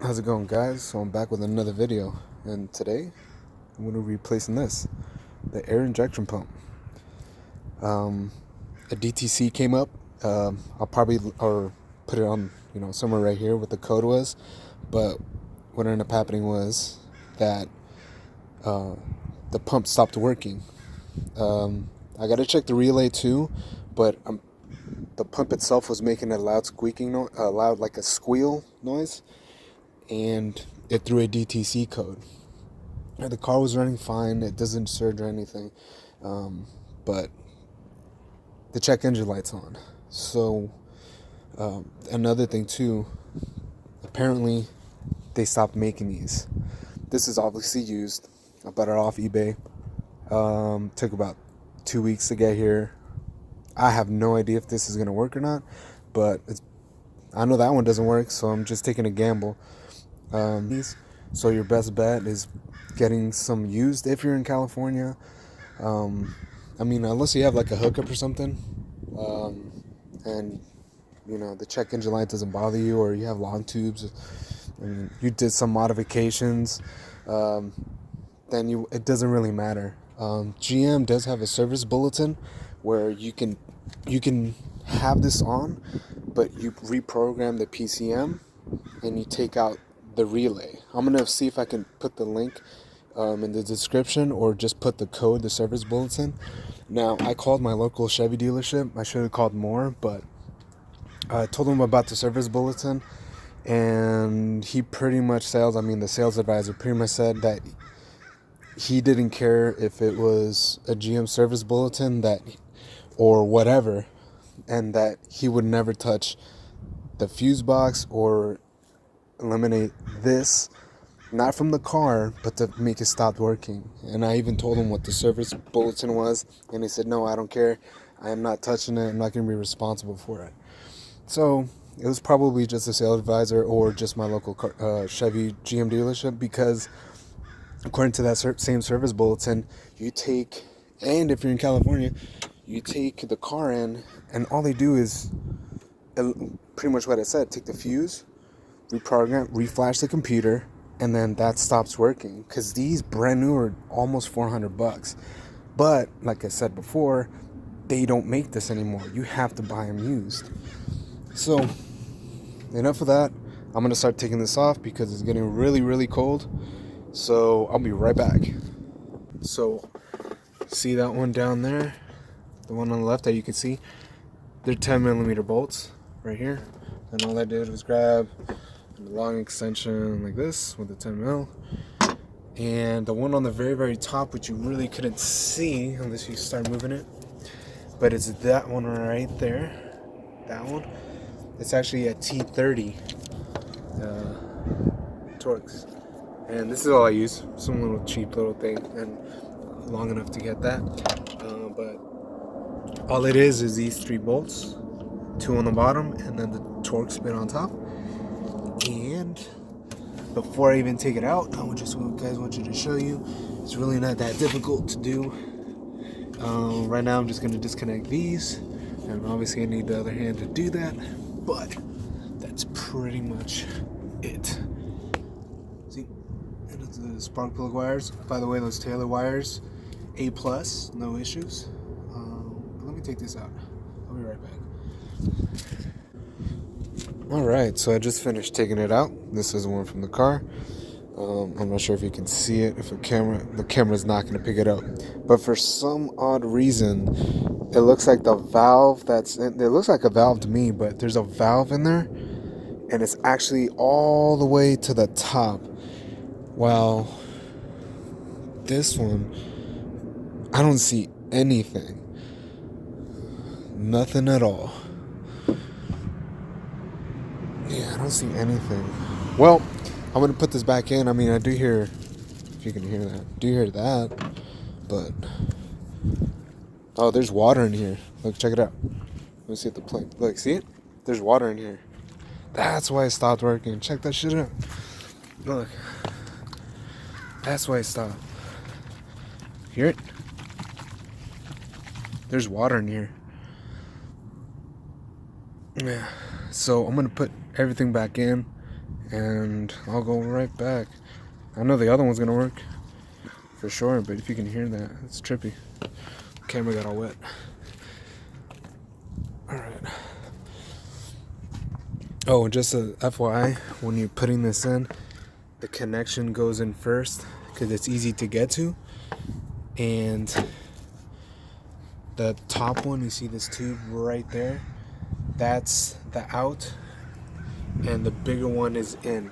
How's it going, guys? So I'm back with another video, and today I'm going to be replacing the air injection pump. A DTC came up. I'll probably put it on somewhere right here what the code was, but what ended up happening was that the pump stopped working. I got to check the relay too, but the pump itself was making a loud squeaking noise, loud like a squeal noise, and it threw a DTC code. The car was running fine. It doesn't surge or anything, but the check engine light's on. So another thing too, apparently they stopped making these. This is obviously used. I bought it off eBay. Took about 2 weeks to get here. I have no idea if this is gonna work or not, but I know that one doesn't work, so I'm just taking a gamble. So your best bet is getting some used if you're in California. Unless you have like a hookup or something, and the check engine light doesn't bother you, or you have long tubes, and you did some modifications, then it doesn't really matter. GM does have a service bulletin where you can have this on, but you reprogram the PCM and you take out the relay. I'm gonna see if I can put the link in the description, or just put the code, the service bulletin. Now, I called my local Chevy dealership. I should have called more, but I told them about the service bulletin, and he pretty much the sales advisor pretty much said that he didn't care if it was a GM service bulletin or whatever, and that he would never touch the fuse box or eliminate this, not from the car, but to make it stop working. And I even told him what the service bulletin was, and he said, no, I don't care. I am not touching it. I'm not going to be responsible for it. So it was probably just a sales advisor or just my local Chevy GM dealership, because according to that same service bulletin, and if you're in California, you take the car in, and all they do is pretty much what I said: take the fuse, reprogram, reflash the computer, and then that stops working. Because these brand new are almost $400. But like I said before, they don't make this anymore. You have to buy them used. So enough of that. I'm gonna start taking this off because it's getting really, really cold. So I'll be right back. So see that one down there, the one on the left that you can see, they're 10mm bolts right here. And all I did was grab a long extension like this with a 10mm, and the one on the very, very top, which you really couldn't see unless you start moving it, but it's that one right there. That one, it's actually a T30 Torx, and this is all I use. Some little cheap little thing, and long enough to get that. But all it is these 3 bolts, 2 on the bottom, and then the Torx bit on top. And before I even take it out, I want you to show you, it's really not that difficult to do. Right now I'm just going to disconnect these, and obviously I need the other hand to do that, but that's pretty much it. See, and it's the spark plug wires. By the way, those Taylor wires, A+, no issues. Let me take this out. I'll be right back. Alright, so I just finished taking it out. This is one from the car. I'm not sure if you can see it. If the camera's not going to pick it up. But for some odd reason, it looks like the valve it looks like a valve to me, but there's a valve in there, and it's actually all the way to the top. While this one, I don't see anything. Nothing at all. Yeah, I don't see anything. Well, I'm going to put this back in. I do hear, if you can hear that, but, oh, there's water in here. Look, check it out. Let me see at the plate. Look, see it? There's water in here. That's why it stopped working. Check that shit out. Look. That's why it stopped. Hear it? There's water in here. Yeah. So I'm going to put everything back in, and I'll go right back. I know the other one's gonna work for sure, but if you can hear that, it's trippy. Camera got all wet. Alright. Oh, and just a FYI, when you're putting this in, the connection goes in first because it's easy to get to. And the top one, you see this tube right there? That's the out, and the bigger one is in.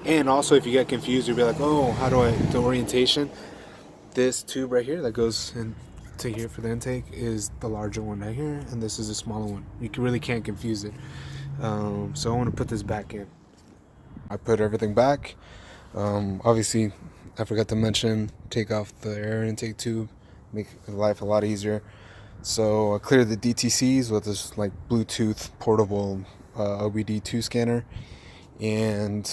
And also, if you get confused, you'll be like, oh, how do I, the orientation? This tube right here that goes into here for the intake is the larger one right here, and this is the smaller one. You really can't confuse it. So I want to put this back in. I put everything back. Obviously, I forgot to mention, take off the air intake tube, make life a lot easier. So I cleared the DTCs with this like Bluetooth portable OBD2 scanner, and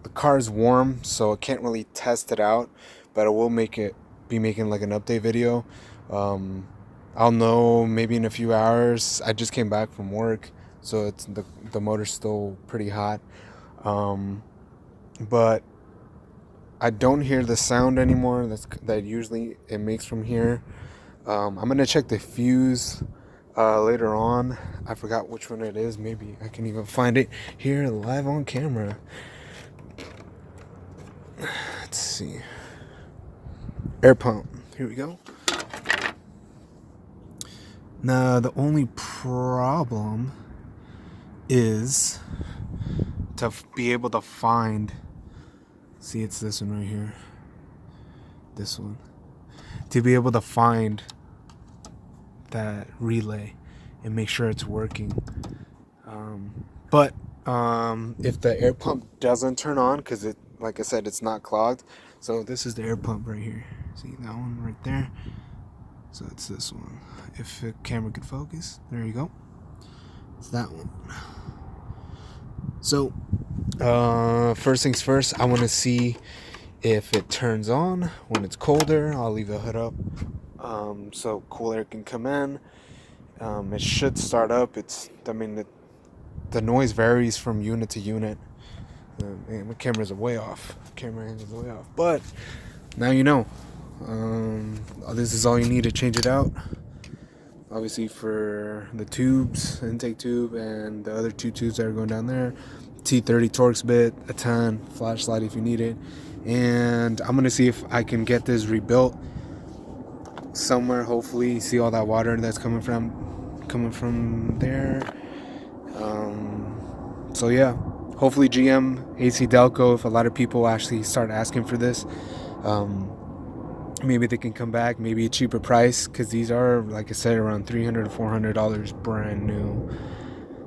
the car is warm, so I can't really test it out, but I will be making like an update video. I'll know maybe in a few hours. I just came back from work, so it's the motor's still pretty hot. But I don't hear the sound anymore that usually it makes from here. I'm gonna check the fuse later on. I forgot which one it is. Maybe I can even find it here live on camera. Let's see. Air pump. Here we go. Now the only problem is to be able to find. See, it's this one right here. This one. To be able to find that relay and make sure it's working. But if the air pump doesn't turn on, because it, like I said, it's not clogged. So this is the air pump right here. See that one right there? So it's this one. If the camera could focus, there you go. It's that one. So first things first, I want to see if it turns on when it's colder. I'll leave the hood up so cool air can come in. It should start up. The noise varies from unit to unit. Man, my cameras are way off. Camera angles are way off. But now you know. This is all you need to change it out. Obviously for the tubes, intake tube, and the other two tubes that are going down there. T30 Torx bit, a 10, flashlight if you need it. And I'm going to see if I can get this rebuilt somewhere, hopefully. See all that water that's coming from there. So yeah, hopefully GM, AC Delco, if a lot of people actually start asking for this, maybe they can come back, maybe a cheaper price, because these are, like I said, around $300 to $400 brand new.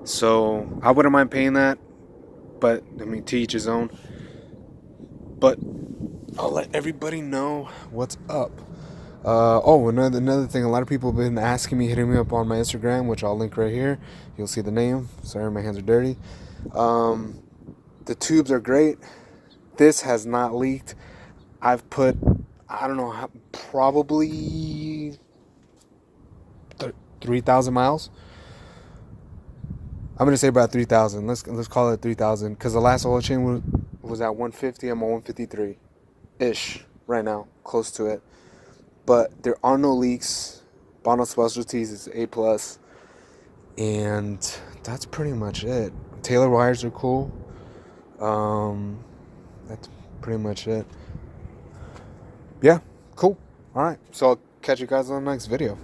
So I wouldn't mind paying that, but I mean, to each his own. But I'll let everybody know what's up. Another thing, a lot of people have been asking me, hitting me up on my Instagram, which I'll link right here. You'll see the name. Sorry, my hands are dirty. The tubes are great. This has not leaked. I've put, I don't know, probably 3,000 miles. I'm gonna say about 3,000. Let's call it 3,000, because the last oil change was at 150. I'm on 153 ish right now, close to it. But there are no leaks. Bono Specialties is A+, and that's pretty much it. Tailor wires are cool. That's pretty much it. Yeah, cool. All right, so I'll catch you guys on the next video.